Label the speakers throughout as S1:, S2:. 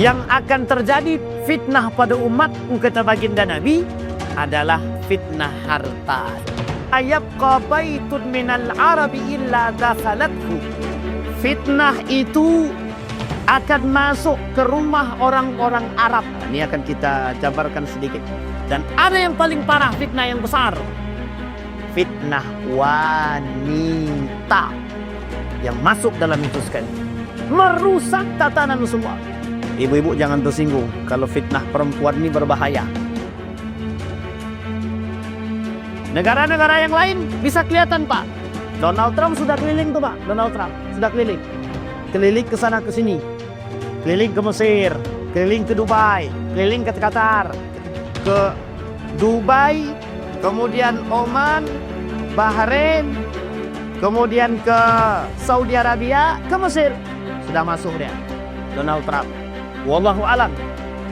S1: yang akan terjadi fitnah pada umatku, kata baginda Nabi, adalah fitnah harta. Ayabqa baitun minal arabi illa dakhalathu. Fitnah itu akan masuk ke rumah orang-orang Arab. Ini akan kita jabarkan sedikit. Dan ada yang paling parah, fitnah yang besar. Fitnah wanita yang masuk dalam itu sekali. Merusak tatanan semua. Ibu-ibu jangan tersinggung kalau fitnah perempuan ini berbahaya. Negara-negara yang lain bisa kelihatan, Pak. Donald Trump sudah keliling tuh, Pak. Donald Trump sudah keliling. Keliling ke sana ke sini. Keliling ke Mesir, keliling ke Dubai, keliling ke Qatar, ke Dubai, kemudian Oman, Bahrain, kemudian ke Saudi Arabia, ke Mesir. Sudah masuk dia, Donald Trump. Wallahu alam.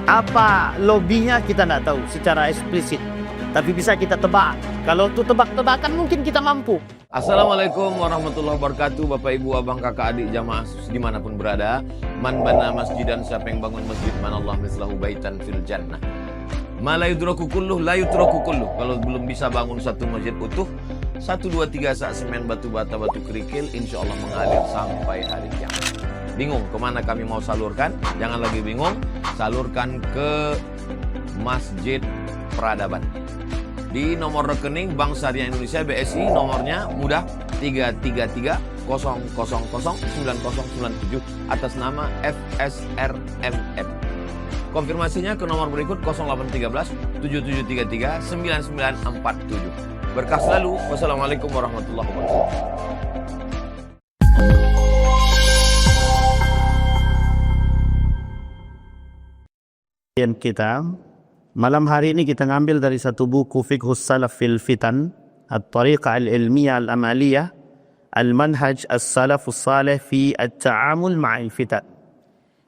S1: Apa lobbynya kita tidak tahu secara eksplisit. Tapi bisa kita tebak. Kalau itu tebak-tebakan mungkin kita mampu.
S2: Assalamualaikum warahmatullahi wabarakatuh. Bapak, ibu, abang, kakak, adik, jamaah dimanapun berada. Man bana masjidan, siapa yang bangun masjid, man Allah mislahu baitan fil jannah. Ma la yudraku kulluh, la yutraku kulluh. Kalau belum bisa bangun satu masjid utuh, 1, 2, 3 sak semen, batu bata, batu kerikil, insya Allah mengalir sampai hari kiamat. Bingung kemana kami mau salurkan? Jangan lagi bingung, salurkan ke Masjid Peradaban. Di nomor rekening Bank Syariah Indonesia BSI, nomornya mudah 33300009097 atas nama FSRMM. Konfirmasinya ke nomor berikut 0813 7733 9947. Berkah selalu. Wassalamualaikum warahmatullahi wabarakatuh.
S1: Kita malam hari ini kita ngambil dari satu buku Fiqhus Salaf fil Fitan, At-Tariqah Al-Ilmiyah Al-Amaliyah, Al-Manhaj As-Salafus Salih fi At-Ta'amul Ma'al Fitan.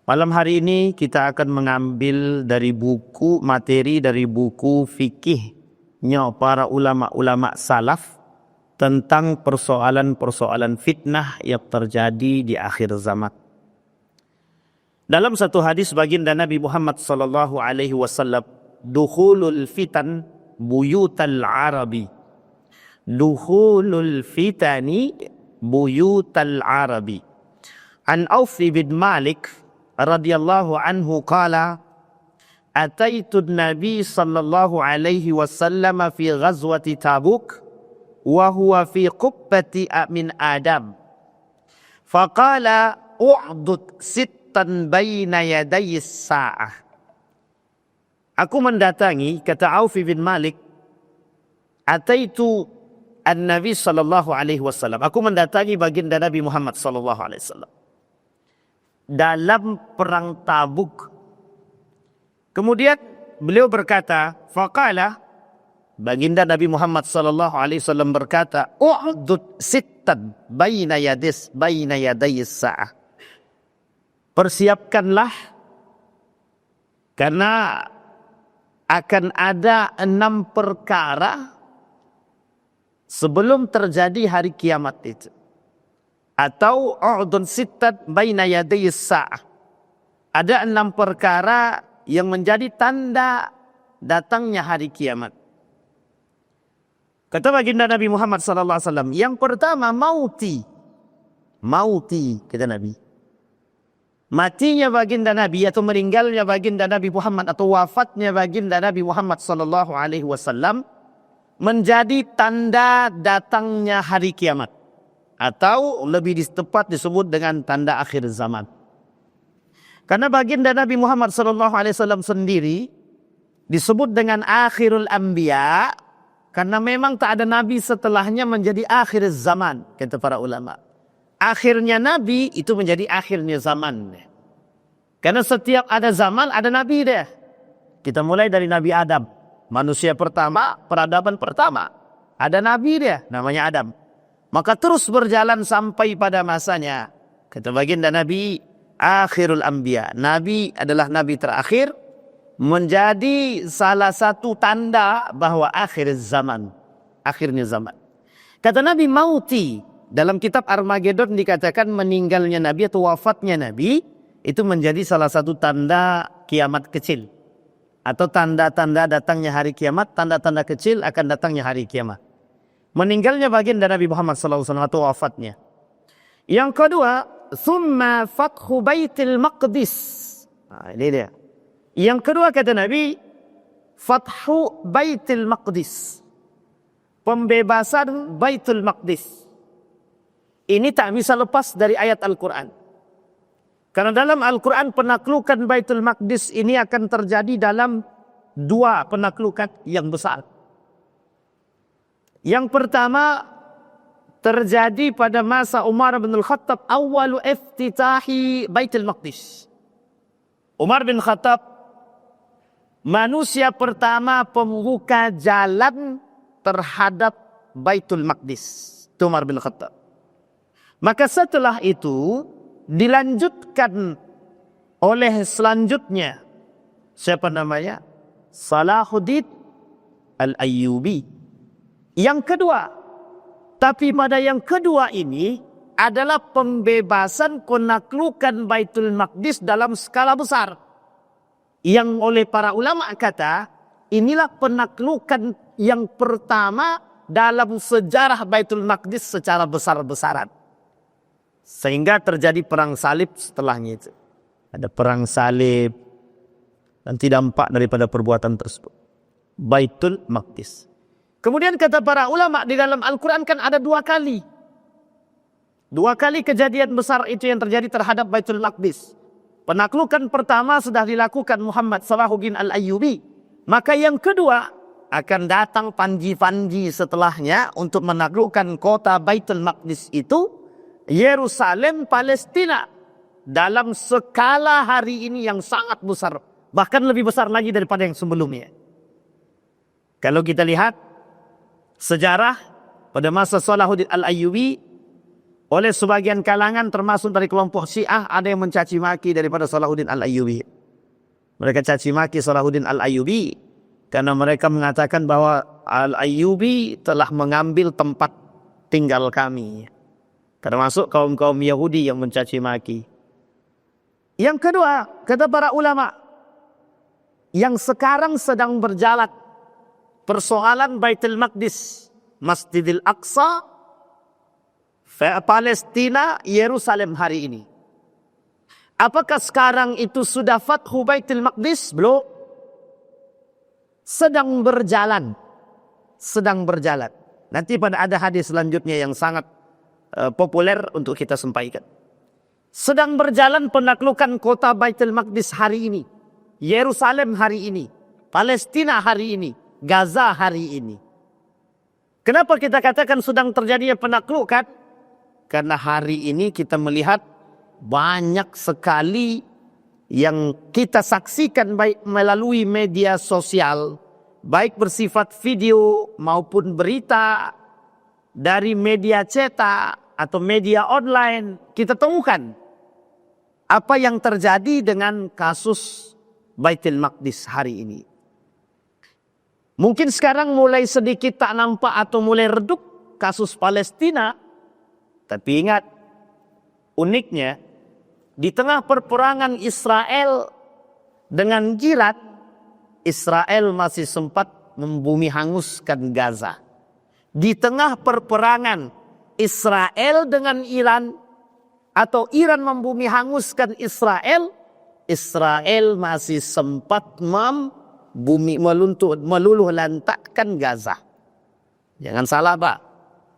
S1: Malam hari ini kita akan mengambil dari buku, materi dari buku fikihnya para ulama-ulama salaf tentang persoalan-persoalan fitnah yang terjadi di akhir zaman. Dalam satu hadis baginda Nabi Muhammad sallallahu alaihi wasallam, dukhulul fitan buyutal arabi. Dukhulul fitani buyutal arabi. An Auf bin Malik radhiyallahu anhu qala ataitu an-nabi sallallahu alaihi wasallam fi ghazwati Tabuk wa huwa fi qubbati min Adam. Faqala u'dud baina yaday sa'ah. Aku mendatangi, kata Auf bin Malik, ataitu an-nabi sallallahu alaihi wasallam. Aku mendatangi baginda Nabi Muhammad sallallahu alaihi wasallam dalam perang Tabuk. Kemudian beliau berkata, faqala, baginda Nabi Muhammad sallallahu alaihi wasallam berkata, u'dud sittan baina yaday sa'ah. Persiapkanlah karena akan ada 6 perkara sebelum terjadi hari kiamat itu. Atau u'dun sittat baina yaday sa'ah. Ada 6 perkara yang menjadi tanda datangnya hari kiamat. Kata baginda Nabi Muhammad sallallahu alaihi wasallam, yang pertama mauti. Mauti, kata Nabi. Matinya baginda Nabi atau meninggalnya baginda Nabi Muhammad atau wafatnya baginda Nabi Muhammad sallallahu alaihi wasallam menjadi tanda datangnya hari kiamat, atau lebih tepat disebut dengan tanda akhir zaman. Karena baginda Nabi Muhammad sallallahu alaihi wasallam sendiri disebut dengan akhirul anbiya karena memang tak ada nabi setelahnya menjadi akhir zaman, kata para ulama. Akhirnya Nabi itu menjadi akhirnya zaman. Karena setiap ada zaman, ada Nabi dia. Kita mulai dari Nabi Adam. Manusia pertama, peradaban pertama. Ada Nabi dia, namanya Adam. Maka terus berjalan sampai pada masanya. Kata baginda Nabi, akhirul anbiya. Nabi adalah Nabi terakhir. Menjadi salah satu tanda bahwa akhir zaman. Akhirnya zaman. Kata Nabi, mauti. Dalam kitab Armageddon dikatakan meninggalnya Nabi atau wafatnya Nabi itu menjadi salah satu tanda kiamat kecil. Atau tanda-tanda datangnya hari kiamat, tanda-tanda kecil akan datangnya hari kiamat. Meninggalnya baginda Nabi Muhammad SAW atau wafatnya. Yang kedua, thumma fathu baitil maqdis. Nah, ini dia. Yang kedua kata Nabi, fathu baitil maqdis. Pembebasan Baitul Maqdis. Ini tak bisa lepas dari ayat Al-Quran. Karena dalam Al-Quran penaklukan Baitul Maqdis ini akan terjadi dalam dua penaklukan yang besar. Yang pertama terjadi pada masa Umar bin Khattab, awalu iftitahi Baitul Maqdis. Umar bin Khattab manusia pertama pembuka jalan terhadap Baitul Maqdis. Itu Umar bin Khattab. Maka setelah itu dilanjutkan oleh selanjutnya siapa namanya? Salahuddin Al-Ayyubi. Yang kedua, tapi pada yang kedua ini adalah pembebasan penaklukan Baitul Maqdis dalam skala besar. Yang oleh para ulama kata, inilah penaklukan yang pertama dalam sejarah Baitul Maqdis secara besar-besaran. Sehingga terjadi perang salib setelahnya itu. Ada perang salib dan dampak daripada perbuatan tersebut. Baitul Maqdis. Kemudian kata para ulama di dalam Al-Quran kan ada dua kali. Dua kali kejadian besar itu yang terjadi terhadap Baitul Maqdis. Penaklukan pertama sudah dilakukan Muhammad Salahuddin Al-Ayyubi. Maka yang kedua akan datang panji-panji setelahnya untuk menaklukkan kota Baitul Maqdis itu, Yerusalem, Palestina. Dalam skala hari ini yang sangat besar. Bahkan lebih besar lagi daripada yang sebelumnya. Kalau kita lihat sejarah pada masa Salahuddin Al-Ayyubi, oleh sebagian kalangan termasuk dari kelompok Syiah ada yang mencaci maki daripada Salahuddin Al-Ayyubi. Mereka caci maki Salahuddin Al-Ayyubi karena mereka mengatakan bahwa Al-Ayyubi telah mengambil tempat tinggal kami. Termasuk kaum-kaum Yahudi yang mencaci maki. Yang kedua, kata para ulama, yang sekarang sedang berjalan persoalan Baitul Maqdis, Masjidil Aqsa, Palestina, Yerusalem hari ini. Apakah sekarang itu sudah fathu Baitul Maqdis? Belum. Sedang berjalan. Sedang berjalan. Nanti pada ada hadis selanjutnya yang sangat populer untuk kita sampaikan. Sedang berjalan penaklukan kota Baitul Maqdis hari ini. Yerusalem hari ini. Palestina hari ini. Gaza hari ini. Kenapa kita katakan sedang terjadinya penaklukan? Karena hari ini kita melihat banyak sekali yang kita saksikan baik melalui media sosial, baik bersifat video maupun berita dari media cetak atau media online, kita temukan apa yang terjadi dengan kasus Baitul Maqdis hari ini. Mungkin sekarang mulai sedikit tak nampak atau mulai redup kasus Palestina, tapi ingat, uniknya di tengah perperangan Israel dengan jiran, Israel masih sempat membumi hanguskan Gaza. Di tengah perperangan Israel dengan Iran atau Iran membumi hanguskan Israel, Israel masih sempat meluluh lantakkan Gaza. Jangan salah Pak,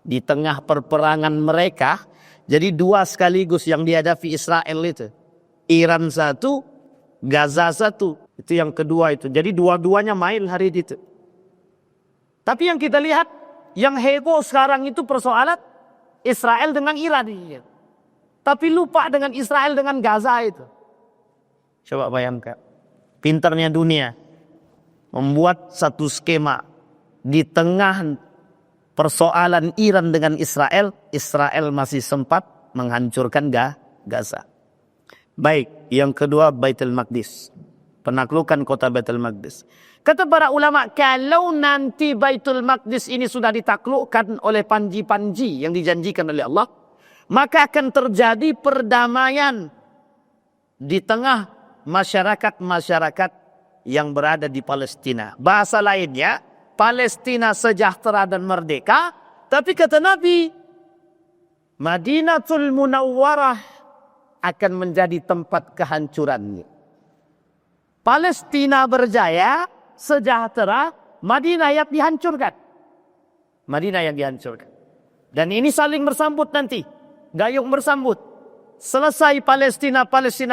S1: di tengah perperangan mereka, jadi dua sekaligus yang dihadapi Israel itu. Iran satu, Gaza satu. Itu yang kedua itu. Jadi dua-duanya main hari itu. Tapi yang kita lihat, yang heboh sekarang itu persoalan Israel dengan Iran. Tapi lupa dengan Israel dengan Gaza itu. Coba bayangkan. Pintarnya dunia. Membuat satu skema. Di tengah persoalan Iran dengan Israel, Israel masih sempat menghancurkan Gaza. Baik, yang kedua Baitul Maqdis. Penaklukan kota Baitul Maqdis. Kata para ulama, kalau nanti Baitul Maqdis ini sudah ditaklukkan oleh panji-panji yang dijanjikan oleh Allah, maka akan terjadi perdamaian di tengah masyarakat-masyarakat yang berada di Palestina. Bahasa lainnya, Palestina sejahtera dan merdeka, tapi kata Nabi, Madinatul Munawwarah akan menjadi tempat kehancurannya. Palestina berjaya, sejahtera, Madinah yang dihancurkan. Madinah yang dihancurkan. Dan ini saling bersambut nanti. Gayung bersambut. Selesai Palestina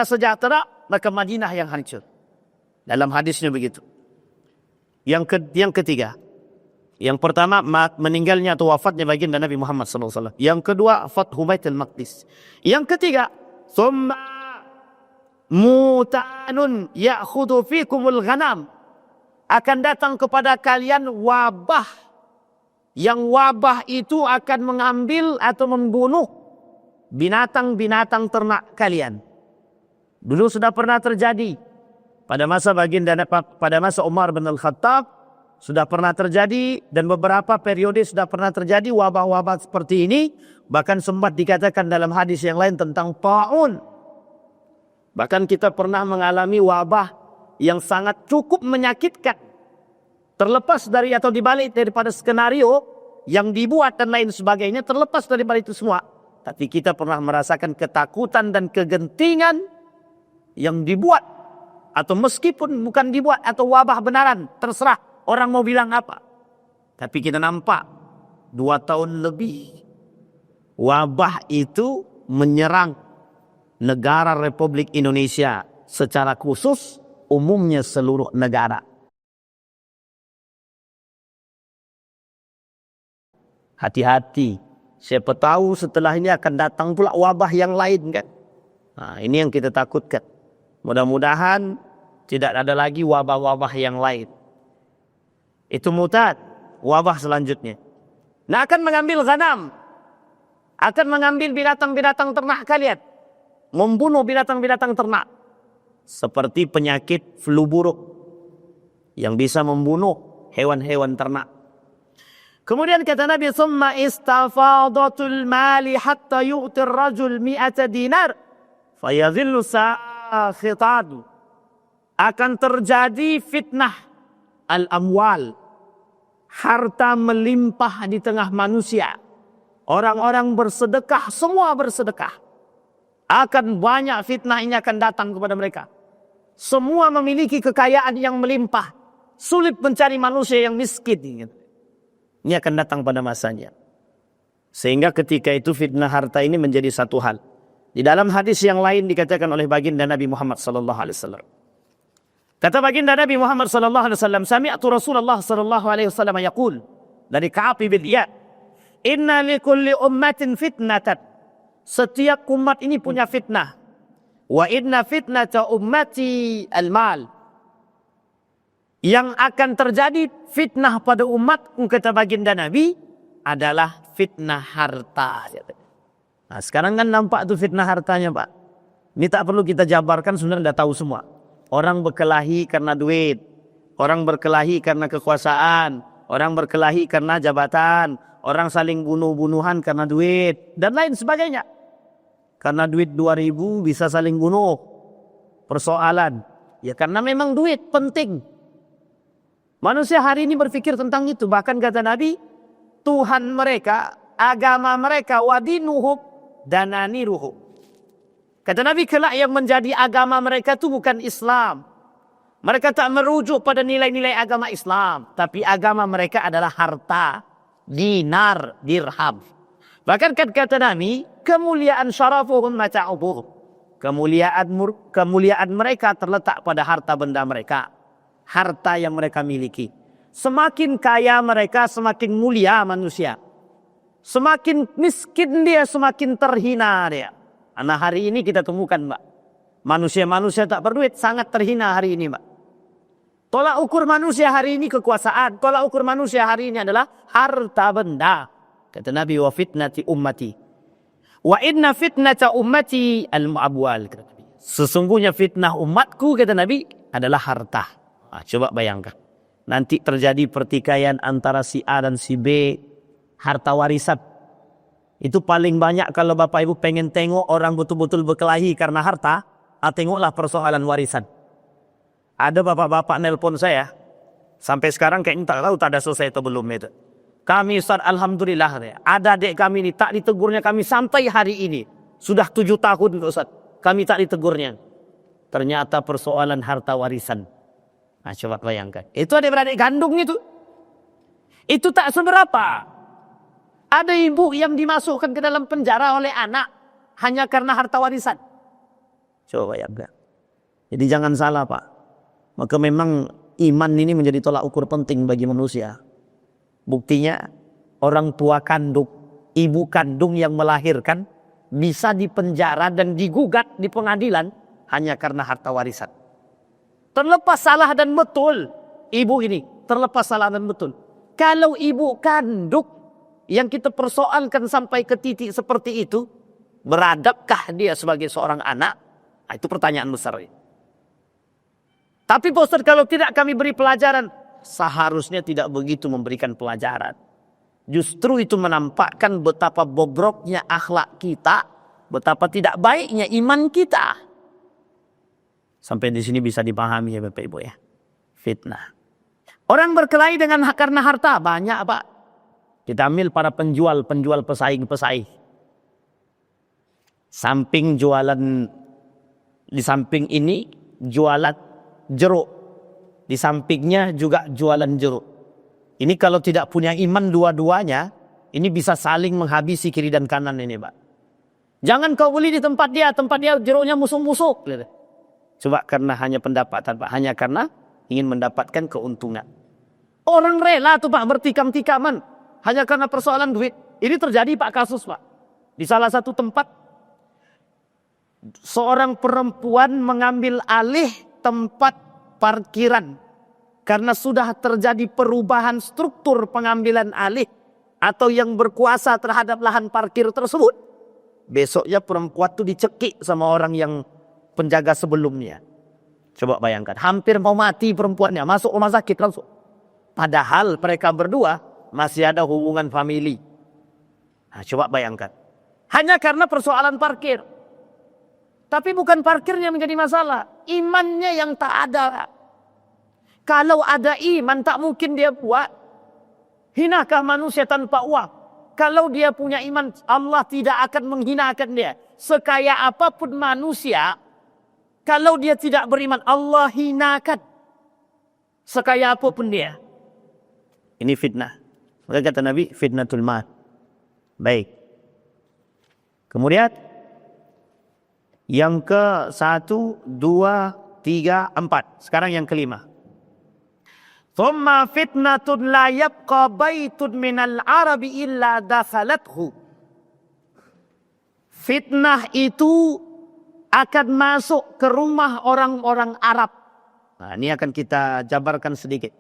S1: sejahtera, maka Madinah yang hancur. Dalam hadisnya begitu. Yang ketiga. Yang pertama, meninggalnya atau wafatnya baginda Nabi Muhammad SAW. Yang kedua, Fathu Baitul Maqdis. Yang ketiga, Summa mutanun ya'khudhu fikumul ghanam. Akan datang kepada kalian wabah. Yang wabah itu akan mengambil atau membunuh binatang-binatang ternak kalian. Dulu sudah pernah terjadi. Pada masa Umar bin Al-Khattab sudah pernah terjadi, dan beberapa periode sudah pernah terjadi wabah-wabah seperti ini. Bahkan sempat dikatakan dalam hadis yang lain tentang ta'un. Bahkan kita pernah mengalami wabah yang sangat cukup menyakitkan. Terlepas dari atau dibalik daripada skenario yang dibuat dan lain sebagainya, terlepas daripada itu semua. Tapi kita pernah merasakan ketakutan dan kegentingan yang dibuat. Atau meskipun bukan dibuat atau wabah benaran, terserah orang mau bilang apa. Tapi kita nampak 2 tahun lebih wabah itu menyerang negara Republik Indonesia secara khusus, umumnya seluruh negara. Hati-hati, siapa tahu setelah ini akan datang pula wabah yang lain kan. Nah, ini yang kita takutkan. Mudah-mudahan tidak ada lagi wabah-wabah yang lain. Itu mutad, wabah selanjutnya. Nah, akan mengambil ghanam, akan mengambil binatang-binatang ternak kalian, membunuh binatang-binatang ternak, seperti penyakit flu buruk yang bisa membunuh hewan-hewan ternak. Kemudian kata Nabi, "Summa istafadatul mali hatta yu'tir rajul 100 dinar fayadhillu sakhitadu." Akan terjadi fitnah al-amwal, harta melimpah di tengah manusia. Orang-orang bersedekah, semua bersedekah. Akan banyak fitnah ini akan datang kepada mereka. Semua memiliki kekayaan yang melimpah. Sulit mencari manusia yang miskin. Ini akan datang pada masanya. Sehingga ketika itu fitnah harta ini menjadi satu hal. Di dalam hadis yang lain dikatakan oleh baginda Nabi Muhammad SAW. Kata baginda Nabi Muhammad SAW, "Sami'tu Rasulullah SAW yaqul," dari Ka'ab bin Iyad, "Inna likulli ummatin fitnatan." Setiap umat ini punya fitnah. Wa inna fitnata ummati al-mal. Yang akan terjadi fitnah pada umatku, kata baginda Nabi, adalah fitnah harta. Nah, sekarang kan nampak tuh fitnah hartanya, Pak. Ini tak perlu kita jabarkan, sebenarnya sudah tahu semua. Orang berkelahi karena duit, orang berkelahi karena kekuasaan, orang berkelahi karena jabatan, orang saling bunuh-bunuhan karena duit, dan lain sebagainya. Karena duit 2.000 bisa saling bunuh. Persoalan. Ya karena memang duit penting. Manusia hari ini berpikir tentang itu. Bahkan kata Nabi, Tuhan mereka, agama mereka, wadinuhum dananiruhum. Kata Nabi, kelak yang menjadi agama mereka itu bukan Islam. Mereka tak merujuk pada nilai-nilai agama Islam. Tapi agama mereka adalah harta, dinar, dirham. Bahkan kata Nabi, kemuliaan syarafuhum mata'ubuhum. Kemuliaan mereka terletak pada harta benda mereka. Harta yang mereka miliki. Semakin kaya mereka, semakin mulia manusia. Semakin miskin dia, semakin terhina dia. Nah, hari ini kita temukan, Mbak. Manusia-manusia tak berduit sangat terhina hari ini, Mbak. Tolak ukur manusia hari ini kekuasaan. Tolak ukur manusia hari ini adalah harta benda. Kata Nabi, wa fitnati ummati. Wa inna fitnata ummati al-mu'abwal. Sesungguhnya fitnah umatku, kata Nabi, adalah harta. Nah, coba bayangkan. Nanti terjadi pertikaian antara si A dan si B. Harta warisan. Itu paling banyak kalau Bapak Ibu pengen tengok orang betul-betul berkelahi karena harta. tengoklah persoalan warisan. Ada bapak-bapak nelpon saya, sampai sekarang kayaknya tak tahu tak ada selesai atau belum itu. Kami Ustaz, alhamdulillah, ada adik kami ini tak ditegurnya kami sampai hari ini. Sudah 7 tahun Ustaz, kami tak ditegurnya. Ternyata persoalan harta warisan. Nah, coba bayangkan. Itu adik-beradik kandung itu. Itu tak seberapa. Ada ibu yang dimasukkan ke dalam penjara oleh anak hanya karena harta warisan. Coba bayangkan. Jadi jangan salah Pak. Maka memang iman ini menjadi tolak ukur penting bagi manusia. Buktinya orang tua kandung, ibu kandung yang melahirkan bisa dipenjara dan digugat di pengadilan hanya karena harta warisan. Terlepas salah dan betul ibu ini, terlepas salah dan betul. Kalau ibu kandung yang kita persoalkan sampai ke titik seperti itu, beradabkah dia sebagai seorang anak? Nah, itu pertanyaan besar. Tapi Pak Ustaz, kalau tidak kami beri pelajaran, seharusnya tidak begitu memberikan pelajaran. Justru itu menampakkan betapa bobroknya akhlak kita, betapa tidak baiknya iman kita. Sampai di sini bisa dipahami ya Bapak Ibu ya. Fitnah. Orang berkelahi karena harta banyak Pak. Kita ambil para penjual pesaing-pesaing. Samping jualan, di samping ini jualan jeruk. Di sampingnya juga jualan jeruk. Ini kalau tidak punya iman dua-duanya, ini bisa saling menghabisi kiri dan kanan ini Pak. Jangan kau beli di tempat dia jeruknya musuk-musuk. Coba karena hanya pendapatan Pak, hanya karena ingin mendapatkan keuntungan. Orang rela tuh Pak bertikam-tikaman hanya karena persoalan duit. Ini terjadi Pak kasus Pak. Di salah satu tempat seorang perempuan mengambil alih tempat parkiran karena sudah terjadi perubahan struktur pengambilan alih atau yang berkuasa terhadap lahan parkir tersebut. Besoknya perempuan itu dicekik sama orang yang penjaga sebelumnya. Coba bayangkan, hampir mau mati perempuannya, masuk rumah sakit langsung. Padahal mereka berdua masih ada hubungan famili. Nah, coba bayangkan. Hanya karena persoalan parkir. Tapi bukan parkirnya menjadi masalah, imannya yang tak ada. Kalau ada iman tak mungkin dia buat. Hinakah manusia tanpa uang? Kalau dia punya iman, Allah tidak akan menghinakan dia. Sekaya apapun manusia, kalau dia tidak beriman, Allah hinakan. Sekaya apapun dia. Ini fitnah. Maka kata Nabi, fitnatul mal. Baik. Kemudian, yang ke 1, 2, 3, 4. Sekarang yang kelima. Thumma fitnatun la yabqa baitun minal arabi illa dakhalathu. Fitnah itu akan masuk ke rumah orang-orang Arab. Nah, ini akan kita jabarkan sedikit.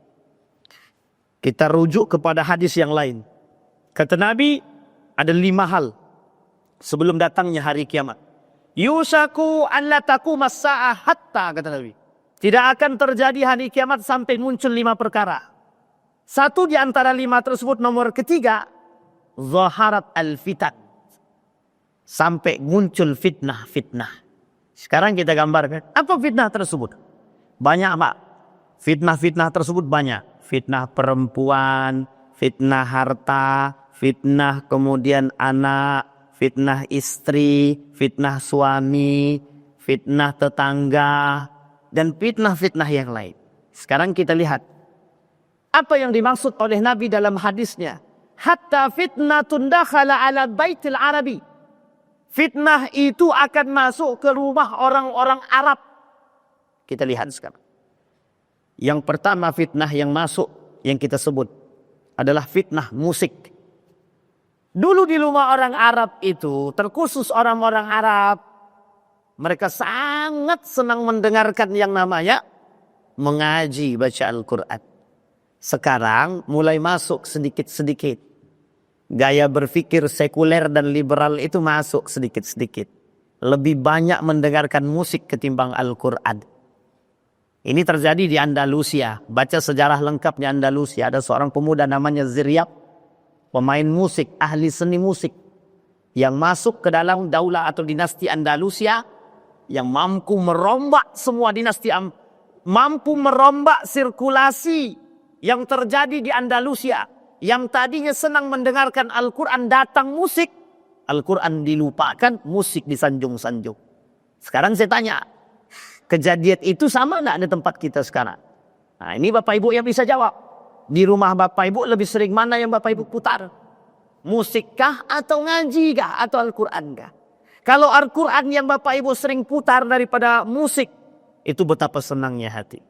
S1: Kita rujuk kepada hadis yang lain. Kata Nabi, ada 5 hal sebelum datangnya hari kiamat. Yusaku an la taquma as-sa'ah hatta, kata Nabi. Tidak akan terjadi hari kiamat sampai muncul 5 perkara. Satu di antara 5 tersebut, nomor ketiga, zaharat al-fitan. Sampai muncul fitnah-fitnah. Sekarang kita gambarkan, apa fitnah tersebut? Banyak Pak. Fitnah-fitnah tersebut banyak. Fitnah perempuan, fitnah harta, fitnah kemudian anak, fitnah istri, fitnah suami, fitnah tetangga, dan fitnah-fitnah yang lain. Sekarang kita lihat apa yang dimaksud oleh Nabi dalam hadisnya. Hatta fitnatun dakhala ala baitil arabi. Fitnah itu akan masuk ke rumah orang-orang Arab. Kita lihat sekarang. Yang pertama fitnah yang masuk, yang kita sebut adalah fitnah musik. Dulu di rumah orang Arab itu, terkhusus orang-orang Arab, mereka sangat senang mendengarkan yang namanya mengaji, baca Al-Quran. Sekarang mulai masuk sedikit-sedikit. Gaya berpikir sekuler dan liberal itu masuk sedikit-sedikit. Lebih banyak mendengarkan musik ketimbang Al-Quran. Ini terjadi di Andalusia. Baca sejarah lengkap di Andalusia. Ada seorang pemuda namanya Ziryab. Pemain musik, ahli seni musik. Yang masuk ke dalam daulah atau dinasti Andalusia. yang mampu merombak semua dinasti, mampu merombak sirkulasi yang terjadi di Andalusia. Yang tadinya senang mendengarkan Al-Quran, datang musik, Al-Quran dilupakan, musik disanjung-sanjung. Sekarang saya tanya, kejadian itu sama enggak di tempat kita sekarang? Nah, ini Bapak Ibu yang bisa jawab. Di rumah Bapak Ibu lebih sering mana yang Bapak Ibu putar? Musikkah atau ngaji kah atau Al-Quran kah? Kalau Al-Quran yang Bapak Ibu sering putar daripada musik, itu betapa senangnya hati.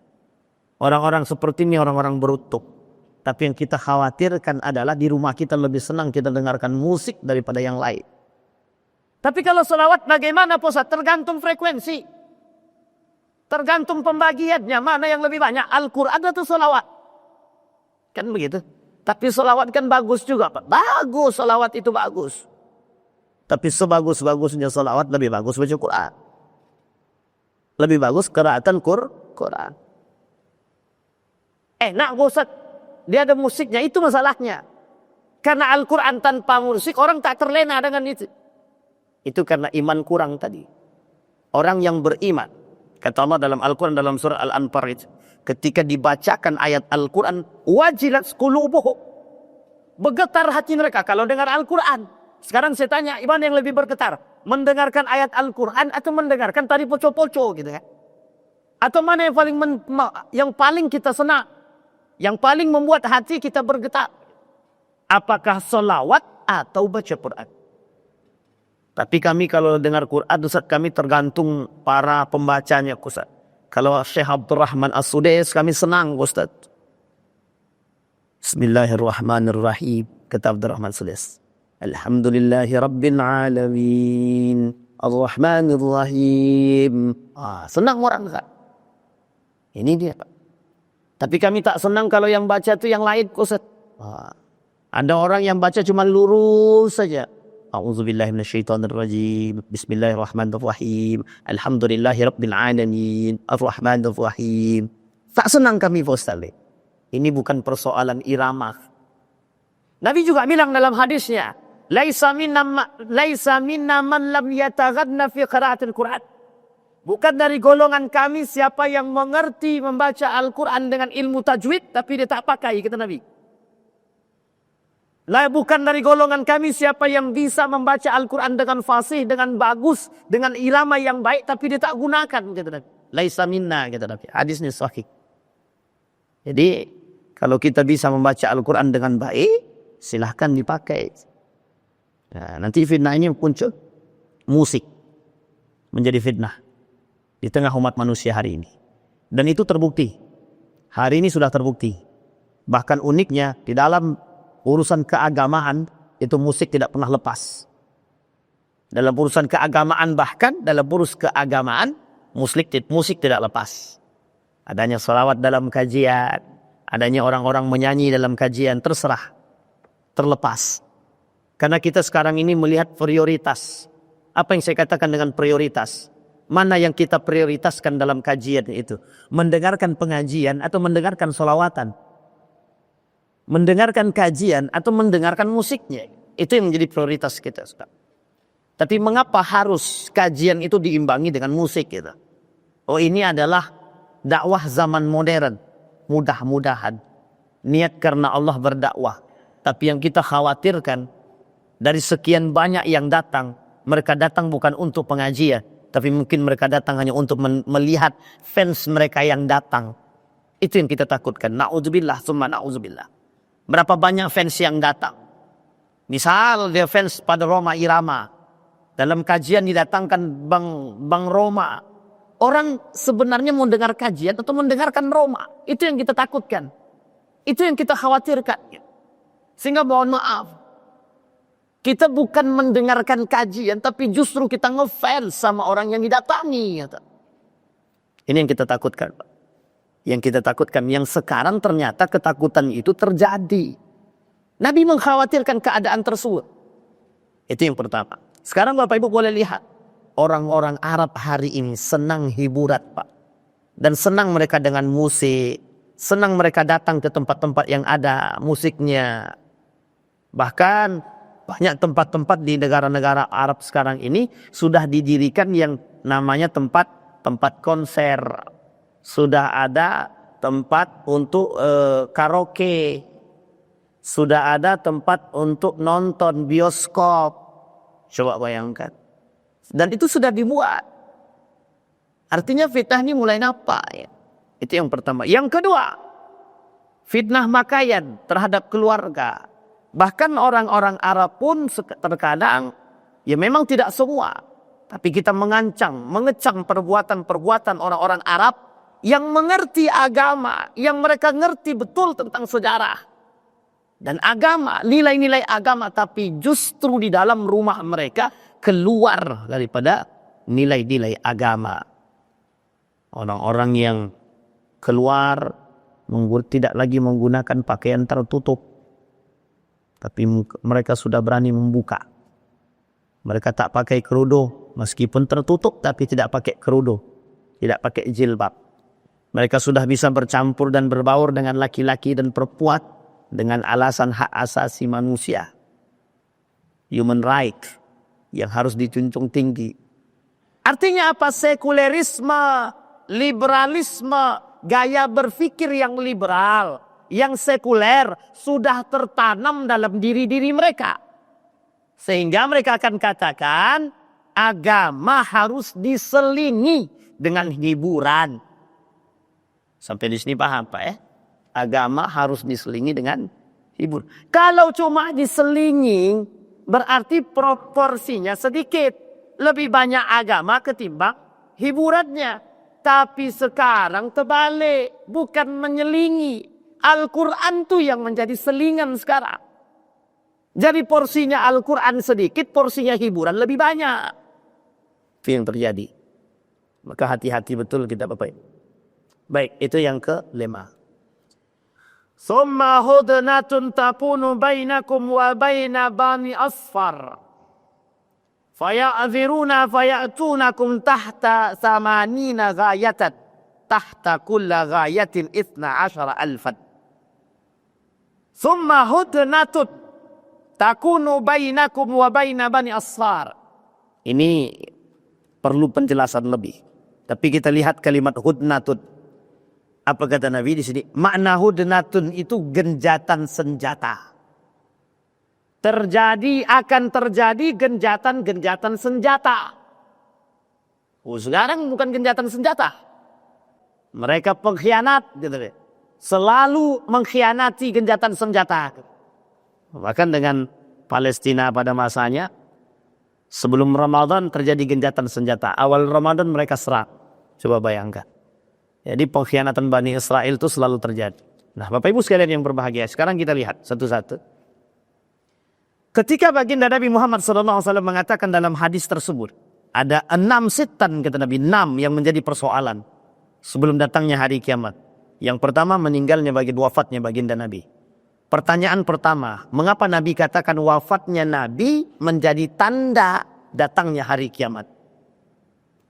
S1: Orang-orang seperti ini orang-orang beruntung. Tapi yang kita khawatirkan adalah di rumah kita lebih senang kita dengarkan musik daripada yang lain. Tapi kalau selawat bagaimana Ustaz? Tergantung frekuensi. Tergantung pembagiannya, mana yang lebih banyak, Al-Quran atau selawat. Kan begitu. Tapi selawat kan bagus juga Pak. Bagus, selawat itu bagus. Tapi sebagus-bagusnya selawat lebih bagus baca Quran. Lebih bagus qiraatan Quran. Enak Ustaz. Dia ada musiknya, itu masalahnya. Karena Al-Quran tanpa musik, orang tak terlena dengan itu. Itu karena iman kurang tadi. Orang yang beriman, kata Allah dalam Al-Quran dalam surah Al-Anfal itu, ketika dibacakan ayat Al-Quran, wajilat qulubuhum, bergetar hati mereka kalau dengar Al-Quran. Sekarang saya tanya, iman yang lebih bergetar, mendengarkan ayat Al-Quran atau mendengarkan tadi poco-poco gitu ya? Atau mana yang paling kita senang? Yang paling membuat hati kita bergetar. Apakah selawat atau baca Quran? Tapi kami kalau dengar Quran, Ustaz, kami tergantung para pembacanya Ustaz. Kalau Syekh Abdurrahman As-Sudais kami senang Ustaz. Bismillahirrahmanirrahim. Kata Abdurrahman As-Sudais. Alhamdulillahi Rabbil Alamin. Ar-Rahmanir-Rahim. Senang orang Ustaz. Ini dia Pak. Tapi kami tak senang kalau yang baca itu yang lain Ustaz. Ada orang yang baca cuma lurus saja. A'udzubillahi minasyaitonirrajim. Bismillahirrahmanirrahim. Alhamdulillahirabbil alamin. Arrahmanirrahim. Tak senang kami Ustaz. Ini bukan persoalan irama. Nabi juga bilang dalam hadisnya, laisa minna man lam yataghadna fi qiraatil Quran. Bukan dari golongan kami siapa yang mengerti membaca Al-Quran dengan ilmu tajwid tapi dia tak pakai, kata Nabi. Bukan dari golongan kami siapa yang bisa membaca Al-Quran dengan fasih, dengan bagus, dengan irama yang baik tapi dia tak gunakan, kata Nabi. Laisa minna, kata Nabi. Hadisnya sahih. Jadi kalau kita bisa membaca Al-Quran dengan baik, silahkan dipakai. Nah, nanti fitnah ini muncul. Musik menjadi fitnah di tengah umat manusia hari ini. Dan itu terbukti. Hari ini sudah terbukti. Bahkan uniknya di dalam urusan keagamaan itu musik tidak pernah lepas. Dalam urusan keagamaan, bahkan dalam urus keagamaan musik tidak lepas. Adanya sholawat dalam kajian, adanya orang-orang menyanyi dalam kajian, terserah, terlepas. Karena kita sekarang ini melihat prioritas. Apa yang saya katakan dengan prioritas? Mana yang kita prioritaskan dalam kajian itu? Mendengarkan pengajian atau mendengarkan sholawatan? Mendengarkan kajian atau mendengarkan musiknya? Itu yang menjadi prioritas kita sekarang. Tapi mengapa harus kajian itu diimbangi dengan musik gitu? Oh, ini adalah dakwah zaman modern. Mudah-mudahan niat karena Allah berdakwah. Tapi yang kita khawatirkan dari sekian banyak yang datang, mereka datang bukan untuk pengajian, tapi mungkin mereka datang hanya untuk melihat fans mereka yang datang. Itu yang kita takutkan. Na'udzubillah, summa na'udzubillah. Berapa banyak fans yang datang? Misal dia fans pada Roma Irama. Dalam kajian didatangkan Bang Roma. Orang sebenarnya mau dengar kajian atau mendengarkan Roma. Itu yang kita takutkan. Itu yang kita khawatirkan. Sehingga mohon maaf. Kita bukan mendengarkan kajian, tapi justru kita ngefans sama orang yang didatangi. Ini yang kita takutkan, Pak. Yang kita takutkan, yang sekarang ternyata ketakutan itu terjadi. Nabi mengkhawatirkan keadaan tersebut. Itu yang pertama. Sekarang Bapak Ibu boleh lihat. Orang-orang Arab hari ini senang hiburan, Pak. Dan senang mereka dengan musik. Senang mereka datang ke tempat-tempat yang ada musiknya. Bahkan banyak tempat-tempat di negara-negara Arab sekarang ini sudah didirikan yang namanya tempat konser. Sudah ada tempat untuk karaoke. Sudah ada tempat untuk nonton bioskop. Coba bayangkan. Dan itu sudah dibuat. Artinya fitnah ini mulai nampak. Ya. Itu yang pertama. Yang kedua, fitnah makaian terhadap keluarga. Bahkan orang-orang Arab pun terkadang, ya memang tidak semua. Tapi kita mengecam perbuatan-perbuatan orang-orang Arab yang mengerti agama, yang mereka ngerti betul tentang sejarah. Dan agama, nilai-nilai agama, tapi justru di dalam rumah mereka keluar daripada nilai-nilai agama. Orang-orang yang keluar tidak lagi menggunakan pakaian tertutup. Tapi mereka sudah berani membuka. Mereka tak pakai kerudu. Meskipun tertutup tapi tidak pakai kerudu. Tidak pakai jilbab. Mereka sudah bisa bercampur dan berbaur dengan laki-laki dan perempuan. Dengan alasan hak asasi manusia. Human right. Yang harus dijunjung tinggi. Artinya apa? Sekulerisme, liberalisme, gaya berpikir yang liberal, yang sekuler sudah tertanam dalam diri-diri mereka. Sehingga mereka akan katakan agama harus diselingi dengan hiburan. Sampai di sini paham Pak ya? Agama harus diselingi dengan hiburan. Kalau cuma diselingi berarti proporsinya sedikit. Lebih banyak agama ketimbang hiburannya. Tapi sekarang terbalik. Bukan menyelingi. Al-Quran itu yang menjadi selingan sekarang. Jadi porsinya Al-Quran sedikit, porsinya hiburan lebih banyak. Itu yang terjadi. Maka hati-hati betul kita Bapak. Baik, itu yang kelima. Summa hudnatun takunu bainakum wa baina bani asfar. Faya'ziruna faya'tunakum tahta samanina ghayatan. Tahta kulla ghayatin 12,000. Summa hudnatun takunu bainakum wa baina bani asfar. Ini perlu penjelasan lebih. Tapi kita lihat kalimat hudnatun. Apa kata Nabi di sini? Makna hudnatun itu genjatan senjata. Akan terjadi genjatan-genjatan senjata. Sekarang bukan genjatan senjata. Mereka pengkhianat gitu. Selalu mengkhianati genjatan senjata. Bahkan dengan Palestina pada masanya, sebelum Ramadan terjadi genjatan senjata. Awal Ramadan mereka serang. Coba bayangkan. Jadi pengkhianatan Bani Israel itu selalu terjadi. Nah Bapak Ibu sekalian yang berbahagia, sekarang kita lihat satu-satu. Ketika baginda Nabi Muhammad SAW mengatakan dalam hadis tersebut, ada 6 setan kata Nabi, 6 yang menjadi persoalan sebelum datangnya hari kiamat. Yang pertama meninggalnya wafatnya baginda Nabi. Pertanyaan pertama, mengapa Nabi katakan wafatnya Nabi menjadi tanda datangnya hari kiamat?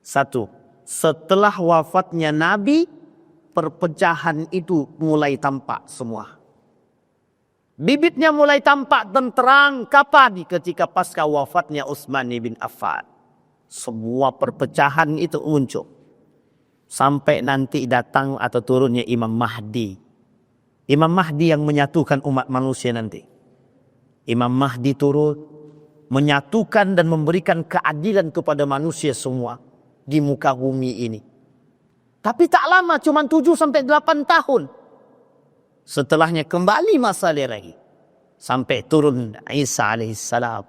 S1: Satu, setelah wafatnya Nabi, perpecahan itu mulai tampak semua. Bibitnya mulai tampak dan terang kapan? Ketika pasca wafatnya Utsman bin Affan. Semua perpecahan itu muncul. Sampai nanti datang atau turunnya Imam Mahdi. Imam Mahdi yang menyatukan umat manusia nanti. Imam Mahdi turun, menyatukan dan memberikan keadilan kepada manusia semua di muka bumi ini. Tapi tak lama, cuma 7-8 tahun. Setelahnya kembali masa lagi. Sampai turun Isa alaihissalam.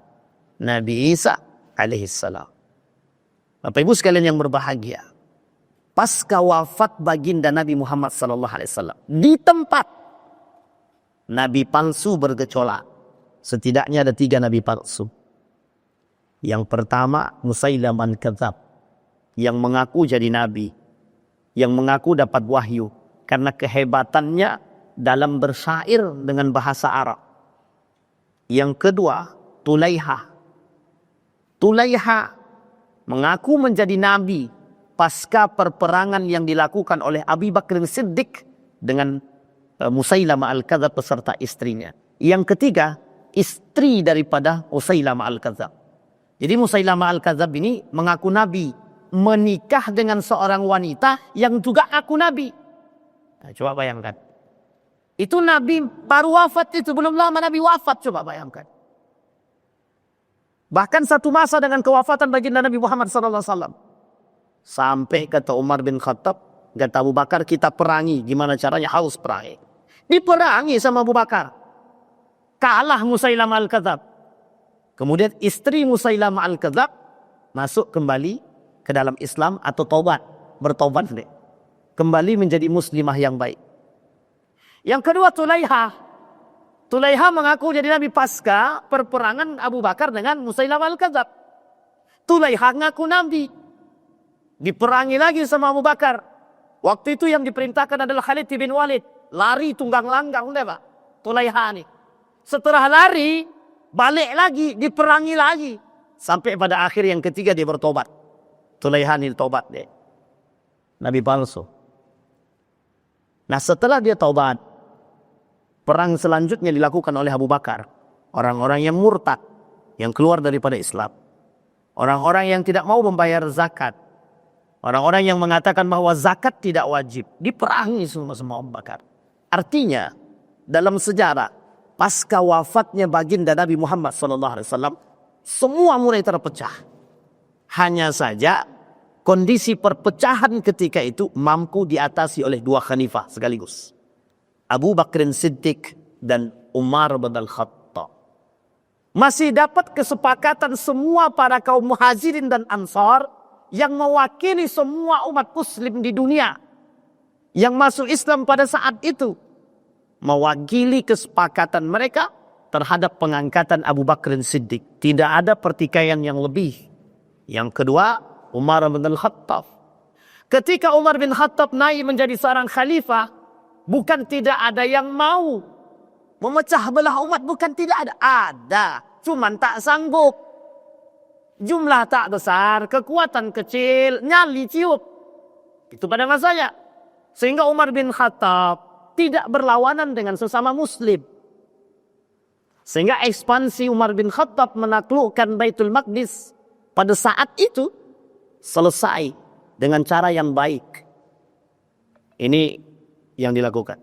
S1: Nabi Isa alaihissalam. Bapak Ibu sekalian yang berbahagia. Pasca wafat baginda Nabi Muhammad SAW. Di tempat Nabi palsu bergejolak. Setidaknya ada 3 Nabi palsu. Yang pertama Musailamah al-Kadzab. Yang mengaku jadi Nabi. Yang mengaku dapat wahyu. Karena kehebatannya dalam bersyair dengan bahasa Arab. Yang kedua, Tulaiha. Tulaiha mengaku menjadi nabi pasca perperangan yang dilakukan oleh Abu Bakar Siddiq dengan Musailamah al-Kadzab beserta istrinya. Yang ketiga, istri daripada Musailamah al-Kadzab. Jadi Musailamah al-Kadzab ini mengaku nabi menikah dengan seorang wanita yang juga aku nabi. Nah, coba bayangkan. Itu Nabi baru wafat, itu belum lama Nabi wafat, coba bayangkan. Bahkan satu masa dengan kewafatan baginda Nabi Muhammad SAW. Sampai kata Umar bin Khattab, kata Abu Bakar, kita perangi. Gimana caranya? Harus perangi. Diperangi sama Abu Bakar. Kalah Musailamah Al-Kadzab. Kemudian istri Musailamah Al-Kadzab masuk kembali ke dalam Islam atau taubat. Bertaubat deh. Kembali menjadi muslimah yang baik. Yang kedua Tulaiha. Tulaiha mengaku jadi Nabi pasca perperangan Abu Bakar dengan Musailamah Al-Kadzab. Tulaiha ngaku Nabi. Diperangi lagi sama Abu Bakar. Waktu itu yang diperintahkan adalah Khalid bin Walid. Lari tunggang langgang, udah Pak. Tulaiha nih. Setelah lari, balik lagi, diperangi lagi. Sampai pada akhir yang ketiga dia bertobat. Tulaiha nih tobat deh. Nabi palsu. Nah setelah dia taubat, perang selanjutnya dilakukan oleh Abu Bakar. Orang-orang yang murtad, yang keluar daripada Islam. Orang-orang yang tidak mau membayar zakat. Orang-orang yang mengatakan bahwa zakat tidak wajib. Diperangi semua Abu Bakar. Artinya, dalam sejarah, pasca wafatnya baginda Nabi Muhammad SAW, semua mulai terpecah. Hanya saja, kondisi perpecahan ketika itu mampu diatasi oleh dua khalifah sekaligus. Abu Bakr Siddiq dan Umar bin Al-Khattab. Masih dapat kesepakatan semua para kaum muhajirin dan ansar yang mewakili semua umat muslim di dunia yang masuk Islam pada saat itu. Mewakili kesepakatan mereka terhadap pengangkatan Abu Bakr Siddiq. Tidak ada pertikaian yang lebih. Yang kedua, Umar bin Al-Khattab. Ketika Umar bin Khattab naik menjadi seorang khalifah, bukan tidak ada yang mau memecah belah umat, bukan tidak ada. Ada, cuman tak sanggup. Jumlah tak besar, kekuatan kecil, nyali ciut. Itu pada masanya. Sehingga Umar bin Khattab tidak berlawanan dengan sesama muslim. Sehingga ekspansi Umar bin Khattab menaklukkan Baitul Maqdis pada saat itu selesai dengan cara yang baik. Ini yang dilakukan.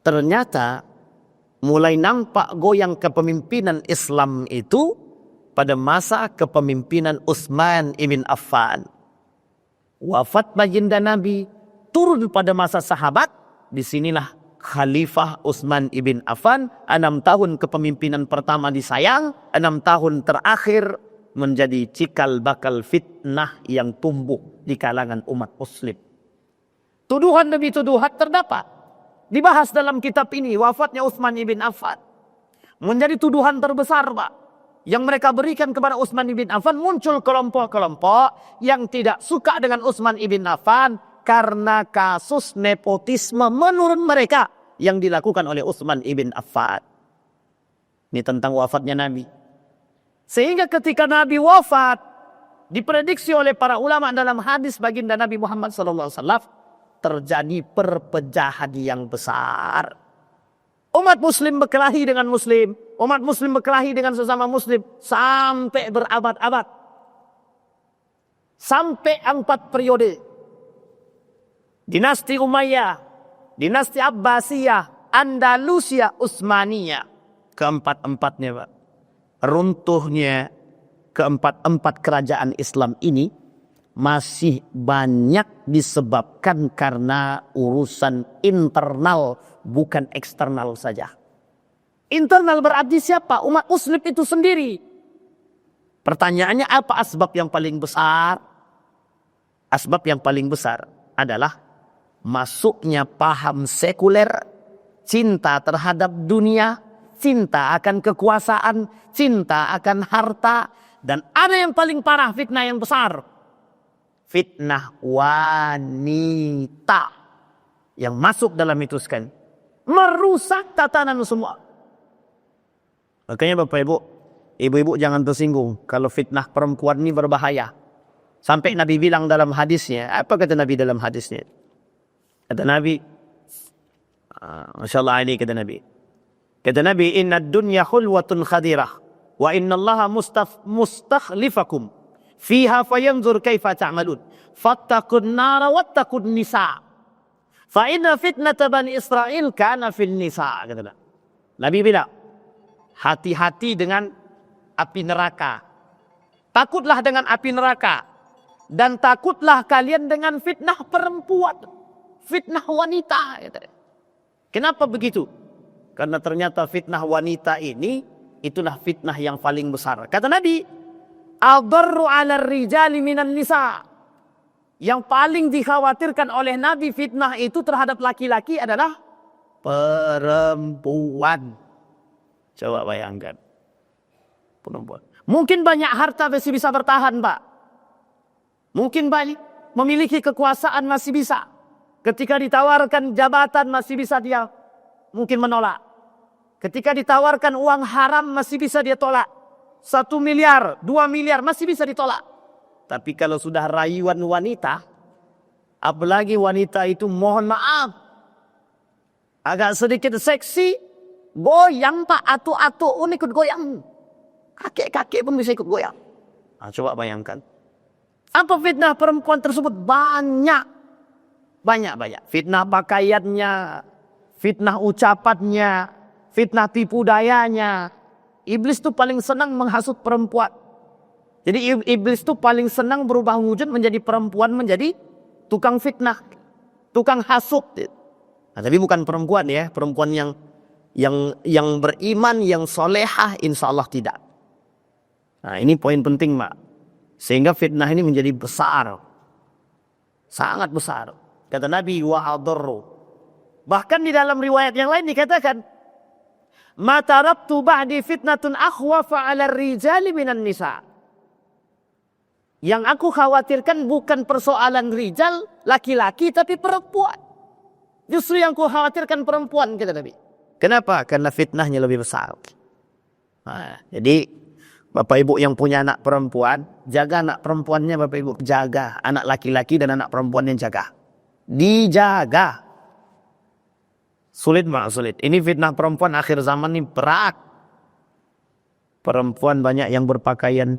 S1: Ternyata mulai nampak goyang kepemimpinan Islam itu pada masa kepemimpinan Utsman ibn Affan. Wafat baginda Nabi, turun pada masa sahabat, disinilah Khalifah Utsman ibn Affan, 6 tahun kepemimpinan pertama disayang, 6 tahun terakhir menjadi cikal bakal fitnah yang tumbuh di kalangan umat muslim. Tuduhan demi tuduhan terdapat. Dibahas dalam kitab ini, wafatnya Utsman ibn Affan. Menjadi tuduhan terbesar, Pak. Yang mereka berikan kepada Utsman ibn Affan, muncul kelompok-kelompok yang tidak suka dengan Utsman ibn Affan karena kasus nepotisme menurut mereka yang dilakukan oleh Utsman ibn Affan. Ini tentang wafatnya Nabi. Sehingga ketika Nabi wafat, diprediksi oleh para ulama dalam hadis baginda Nabi Muhammad SAW, terjadi perpecahan yang besar. Umat muslim berkelahi dengan muslim, umat muslim berkelahi dengan sesama muslim, sampai berabad-abad. Sampai 4 periode. Dinasti Umayyah, dinasti Abbasiyah, Andalusia, Utsmaniyah. Keempat-empatnya, Pak. Runtuhnya keempat-empat kerajaan Islam ini masih banyak disebabkan karena urusan internal, bukan eksternal saja. Internal berarti siapa? Umat muslim itu sendiri. Pertanyaannya apa asbab yang paling besar? Asbab yang paling besar adalah masuknya paham sekuler, cinta terhadap dunia, cinta akan kekuasaan, cinta akan harta, dan ada yang paling parah, fitnah yang besar. Fitnah wanita yang masuk dalam itu sekali. Merusak tatanan semua. Makanya Bapak Ibu, ibu-ibu jangan tersinggung kalau fitnah perempuan ini berbahaya. Sampai Nabi bilang dalam hadisnya, apa kata Nabi dalam hadisnya? Kata Nabi, Masya Allah ini kata Nabi. Kata Nabi, inna dunya khulwatun khadirah, wa inna allaha mustakhlifakum Fiha fayanzur kaifa ta'malun. Fattaqun nara wattaqun nisa. Fa inna fitnata bani Israel kana fil nisa. Kata Nabi bilang, hati-hati dengan api neraka. Takutlah dengan api neraka. Dan takutlah kalian dengan fitnah perempuan. Fitnah wanita. Kenapa begitu? Karena ternyata fitnah wanita ini, itulah fitnah yang paling besar. Kata Nabi, adarru ala rijali minan nisa. Yang paling dikhawatirkan oleh Nabi fitnah itu terhadap laki-laki adalah perempuan. Coba bayangkan. Perempuan. Mungkin banyak harta masih bisa bertahan, Pak. Mungkin banyak memiliki kekuasaan masih bisa. Ketika ditawarkan jabatan masih bisa dia mungkin menolak. Ketika ditawarkan uang haram masih bisa dia tolak. 1 miliar, 2 miliar masih bisa ditolak. Tapi kalau sudah rayuan wanita, apalagi wanita itu mohon maaf, agak sedikit seksi, goyang Pak, atu-atu pun ikut goyang. Kakek-kakek pun bisa ikut goyang. Nah, coba bayangkan. Apa fitnah perempuan tersebut? Banyak. Fitnah pakaiannya, fitnah ucapannya, fitnah tipu dayanya. Iblis itu paling senang menghasut perempuan. Jadi iblis itu paling senang berubah wujud menjadi perempuan, menjadi tukang fitnah, tukang hasut. Nah, tapi bukan perempuan ya, perempuan yang beriman, yang solehah, insya Allah tidak. Nah, ini poin penting, Mak. Sehingga fitnah ini menjadi besar, sangat besar. Kata Nabi, wa adarru. Bahkan di dalam riwayat yang lain dikatakan, ma taraktu ba'di fitnatun akhwafa 'ala rijali minan nisa. Yang aku khawatirkan bukan persoalan rijal, laki-laki, tapi perempuan. Justru yang aku khawatirkan perempuan, kata Nabi. Kenapa? Karena fitnahnya lebih besar. Nah, jadi Bapak Ibu yang punya anak perempuan, jaga anak perempuannya Bapak Ibu. Jaga anak laki-laki dan anak perempuan yang jaga. Dijaga. Sulit Mak, sulit. Ini fitnah perempuan akhir zaman ini berat. Perempuan banyak yang berpakaian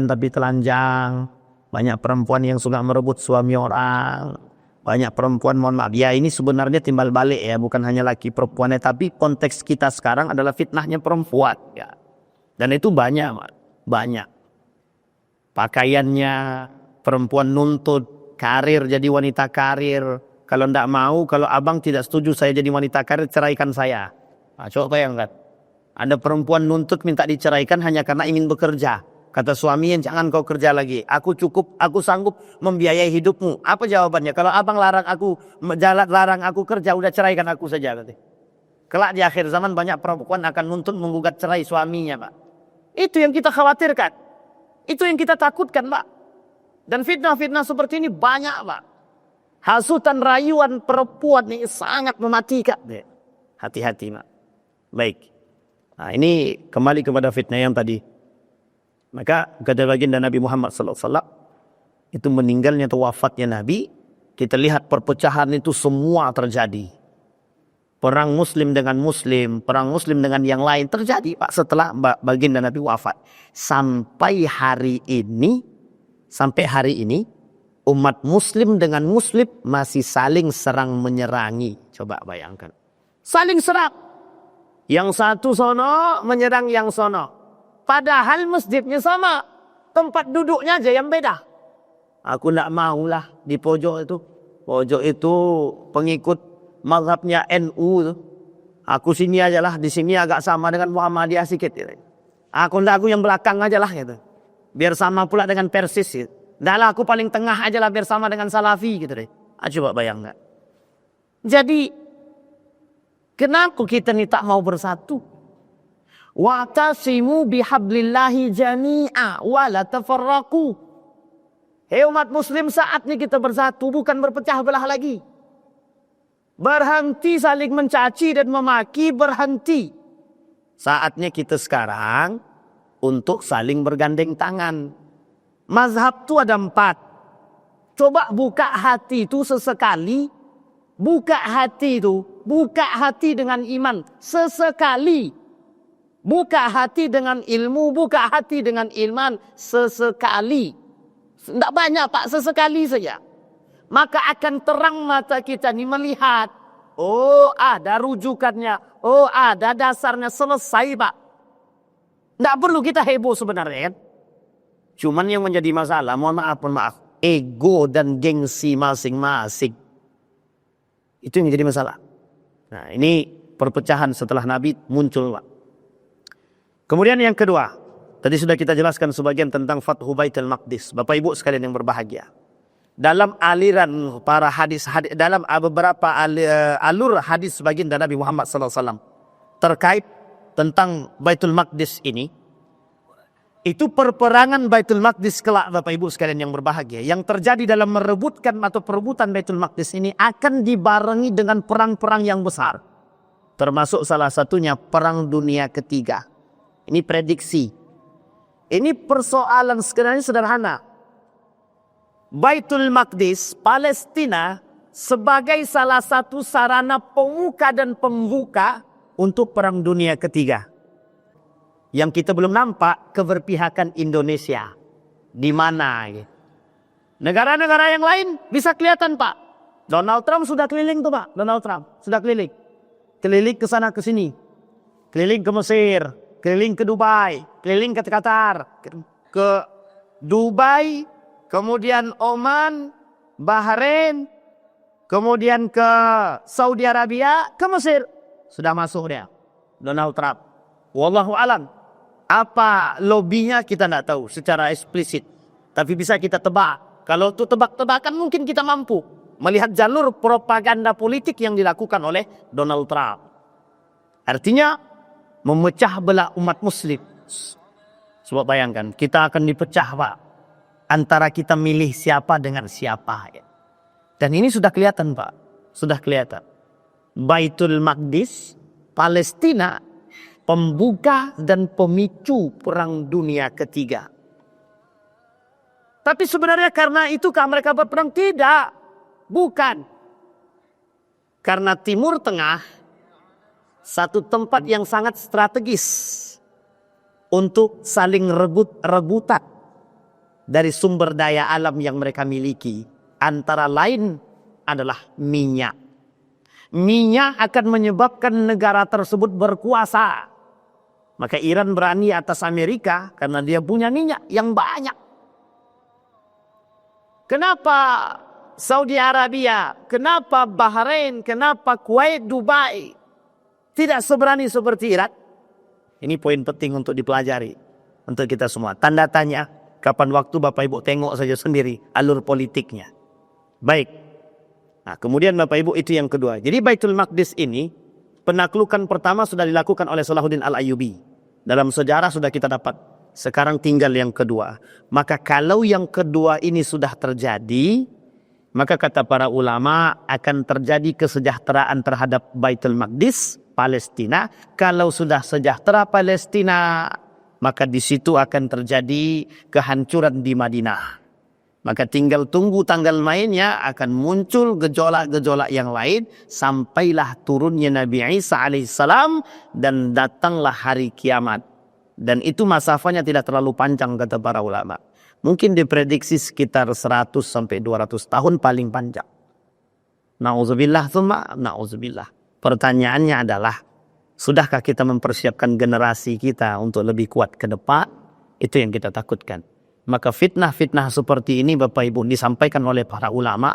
S1: tapi telanjang. Banyak perempuan yang suka merebut suami orang. Banyak perempuan, mohon maaf. Ya ini sebenarnya timbal balik ya. Bukan hanya laki perempuannya. Tapi konteks kita sekarang adalah fitnahnya perempuan. Ya. Dan itu banyak. Banyak. Pakaiannya. Perempuan nuntut. Karir jadi wanita karir. Kalau tidak mau, kalau abang tidak setuju saya jadi wanita karir, ceraikan saya. Nah, coba bayangkan. Ada perempuan nuntut minta diceraikan hanya karena ingin bekerja. Kata suaminya, jangan kau kerja lagi. Aku sanggup membiayai hidupmu. Apa jawabannya? Kalau abang larang aku kerja, udah ceraikan aku saja. Kelak di akhir zaman banyak perempuan akan nuntut menggugat cerai suaminya, Pak. Itu yang kita khawatirkan. Itu yang kita takutkan, Pak. Dan fitnah-fitnah seperti ini banyak, Pak. Hasutan rayuan perempuan ini sangat mematikan. Hati-hati, Pak. Baik. Nah, ini kembali kepada fitnah yang tadi. Maka kata baginda Nabi Muhammad SAW, itu meninggalnya atau wafatnya Nabi, kita lihat perpecahan itu semua terjadi. Perang Muslim dengan Muslim, perang Muslim dengan yang lain terjadi Pak setelah baginda Nabi wafat. Sampai hari ini, umat Muslim dengan Muslim masih saling serang menyerangi. Coba bayangkan. Saling serang. Yang satu sono menyerang yang sono. Padahal masjidnya sama. Tempat duduknya aja yang beda. Aku tidak maulah di pojok itu. Pojok itu pengikut mazhabnya NU. Aku sini aja lah. Di sini agak sama dengan Muhammadiyah sedikit. Aku yang belakang aja lah. Gitu. Biar sama pula dengan Persis. Gitu. Dahlah aku paling tengah aja lah biar sama dengan Salafi. Gitu deh. Coba bayangkan. Jadi kenapa kita ni tak mau bersatu? Wa'tasimu bihablillahi jami'a wa la tafarraqu. Hei umat muslim, saatnya kita bersatu, bukan berpecah belah lagi. Berhenti saling mencaci dan memaki, berhenti. Saatnya kita sekarang untuk saling bergandeng tangan. Mazhab itu ada 4. Coba buka hati itu sesekali. Buka hati itu, buka hati dengan iman sesekali. Buka hati dengan ilmu, buka hati dengan iman sesekali. Tidak banyak Pak, sesekali saja. Maka akan terang mata kita nih melihat. Oh ada rujukannya. Oh ada dasarnya, selesai Pak. Tidak perlu kita heboh sebenarnya kan. Cuman yang menjadi masalah, mohon maaf. Ego dan gengsi masing-masing. Itu yang menjadi masalah. Nah ini perpecahan setelah Nabi muncul Pak. Kemudian yang kedua, tadi sudah kita jelaskan sebagian tentang Fathu Baitul Maqdis. Bapak Ibu sekalian yang berbahagia. Dalam aliran para hadis dalam beberapa alur hadis baginda Nabi Muhammad SAW terkait tentang Baitul Maqdis ini, itu perperangan Baitul Maqdis kelak Bapak Ibu sekalian yang berbahagia, yang terjadi dalam merebutkan atau perebutan Baitul Maqdis ini akan dibarengi dengan perang-perang yang besar, termasuk salah satunya Perang Dunia Ketiga. Ini prediksi. Ini persoalan sebenarnya sederhana. Baitul Maqdis, Palestina sebagai salah satu sarana pemuka dan pembuka untuk Perang Dunia Ketiga. Yang kita belum nampak keberpihakan Indonesia. Di mana? Negara-negara yang lain bisa kelihatan Pak. Donald Trump sudah keliling tuh Pak. Donald Trump sudah keliling. Keliling ke sana ke sini. Keliling ke Mesir. Keliling ke Dubai, keliling ke Qatar, ke Dubai, kemudian Oman, Bahrain, kemudian ke Saudi Arabia, ke Mesir. Sudah masuk dia, Donald Trump. Wallahu alam. Apa lobbynya kita tidak tahu secara eksplisit. Tapi bisa kita tebak. Kalau itu tebak-tebakan mungkin kita mampu melihat jalur propaganda politik yang dilakukan oleh Donald Trump. Artinya, memecah belah umat muslim. Sebab bayangkan, kita akan dipecah Pak. Antara kita milih siapa dengan siapa. Dan ini sudah kelihatan Pak. Sudah kelihatan. Baitul Maqdis, Palestina, pembuka dan pemicu Perang Dunia Ketiga. Tapi sebenarnya karena itukah mereka berperang? Tidak. Bukan. Karena Timur Tengah satu tempat yang sangat strategis untuk saling rebutan dari sumber daya alam yang mereka miliki. Antara lain adalah minyak. Minyak akan menyebabkan negara tersebut berkuasa. Maka Iran berani atas Amerika karena dia punya minyak yang banyak. Kenapa Saudi Arabia? Kenapa Bahrain? Kenapa Kuwait, Dubai tidak seberani seperti Irak? Ini poin penting untuk dipelajari untuk kita semua. Tanda tanya, kapan waktu Bapak Ibu tengok saja sendiri alur politiknya. Baik. Nah, kemudian Bapak Ibu itu yang kedua. Jadi Baitul Maqdis ini penaklukan pertama sudah dilakukan oleh Salahuddin Al-Ayyubi. Dalam sejarah sudah kita dapat. Sekarang tinggal yang kedua. Maka kalau yang kedua ini sudah terjadi, maka kata para ulama akan terjadi kesejahteraan terhadap Baitul Maqdis, Palestina. Kalau sudah sejahtera Palestina, maka di situ akan terjadi kehancuran di Madinah. Maka tinggal tunggu tanggal mainnya, akan muncul gejolak-gejolak yang lain sampailah turunnya Nabi Isa alaihissalam dan datanglah hari kiamat. Dan itu masafanya tidak terlalu panjang kata para ulama. Mungkin diprediksi sekitar 100 sampai 200 tahun paling panjang. Na'udzubillah tsumma na'udzubillah. Pertanyaannya adalah, sudahkah kita mempersiapkan generasi kita untuk lebih kuat ke depan? Itu yang kita takutkan. Maka fitnah-fitnah seperti ini Bapak Ibu disampaikan oleh para ulama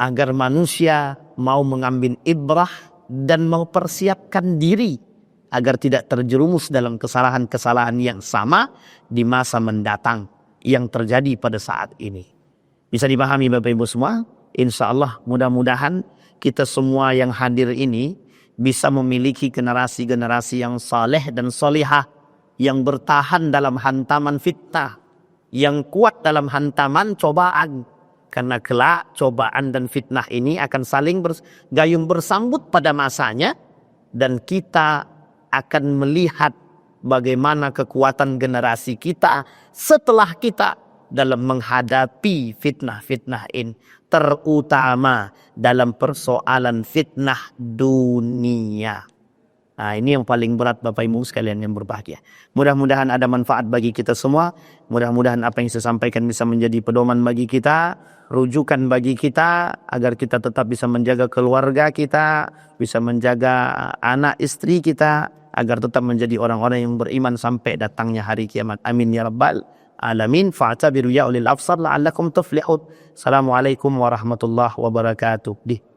S1: agar manusia mau mengambil ibrah dan mempersiapkan diri agar tidak terjerumus dalam kesalahan-kesalahan yang sama di masa mendatang yang terjadi pada saat ini. Bisa dipahami Bapak Ibu semua? Insya Allah mudah-mudahan kita semua yang hadir ini bisa memiliki generasi-generasi yang saleh dan solihah, yang bertahan dalam hantaman fitnah, yang kuat dalam hantaman cobaan. Karena kelak cobaan dan fitnah ini akan saling gayung bersambut pada masanya, dan kita akan melihat bagaimana kekuatan generasi kita setelah kita dalam menghadapi fitnah-fitnah ini, terutama dalam persoalan fitnah dunia. Nah, ini yang paling berat Bapak Ibu sekalian yang berbahagia. Mudah-mudahan ada manfaat bagi kita semua. Mudah-mudahan apa yang saya sampaikan bisa menjadi pedoman bagi kita, rujukan bagi kita, agar kita tetap bisa menjaga keluarga kita, bisa menjaga anak istri kita, agar tetap menjadi orang-orang yang beriman sampai datangnya hari kiamat. Amin ya rabbal alamin. Fa'tabiru ya ulil absar la'allakum tuflihun. Assalamualaikum warahmatullahi wabarakatuh.